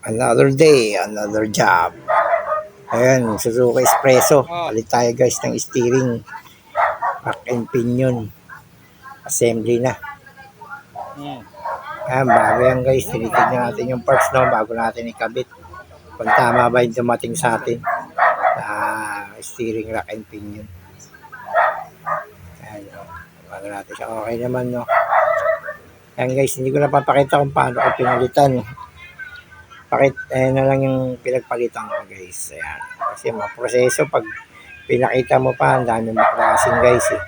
Another day, another job. Ayan, Suzuki Espresso. Palit tayo guys ng steering. Rack and pinion. Assembly na. Ayan, bago yan guys. Tinitignan natin yung parts no, bago natin ikabit. Kung tama ba yung dumating sa atin. Steering rack and pinion. Ayan, bago natin siya. Okay naman no. Ayan guys, hindi ko napapakita kung paano ko pinalitan. Na lang yung pinagpalitan ko guys. Ayan. Kasi maproseso pag pinakita mo pa, ang daming maklasin guys eh.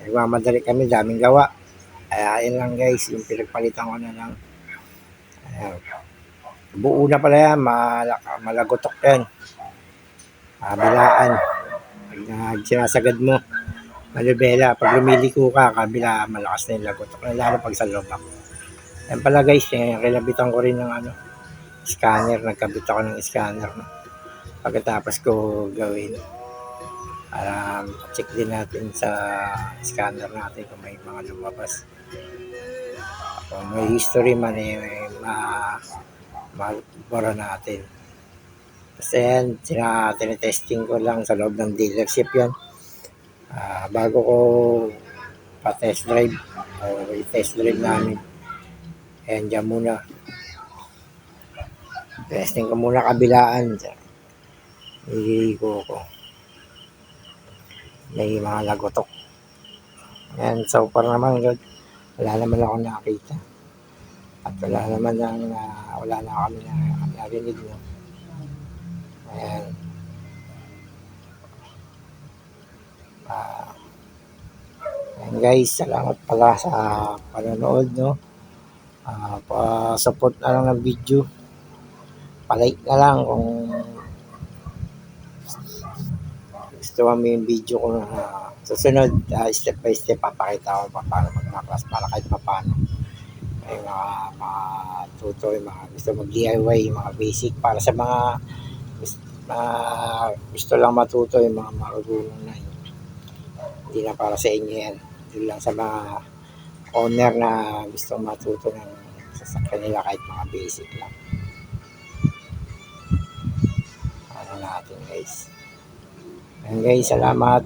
Nagmamadali kami, daming gawa. Ayan lang guys, yung pinagpalitan ko na lang. Ayan. Buo na pala yan, malagotok yan. Kabilaan. Pag sinasagad mo, malubela. Pag lumiliko ka, kabila, malakas na yung lagotok. Lalo pag sa lobak. Ayan pala guys, kilabitan ko rin ng scanner. Nagkabit ako ng scanner. No? Pagkatapos ko gawin, para check din natin sa scanner natin kung may mga lumabas. Kung may history man, mabara natin. Kasi yan, tinetesting ko lang sa loob ng dealership yan. Bago ko pa-test drive, o i-test drive namin. Ayan, dyan muna. Testing ko muna kabilaan. Iiko ko. May mga lagotok. Ayan, so far naman good. Wala naman ako nakita. At wala naman wala na kami narinig. No? Ayan. Ayan guys, salamat pala sa panonood. No? Pa-support na lang ng video. Pa-like na lang kung gusto mo yung video ko na susunod. Step by step papakita ko paano magmaklas para kahit paano may mga matuto, mga gusto mag-DIY, mga basic para sa mga gusto lang matuto, yung mga marunong na yun. Hindi na para sa inyo yan. Hindi lang sa mga owner na gusto matuto ng sasakyan nila kahit mga basic lang. Ano natin guys. Ayan guys, salamat.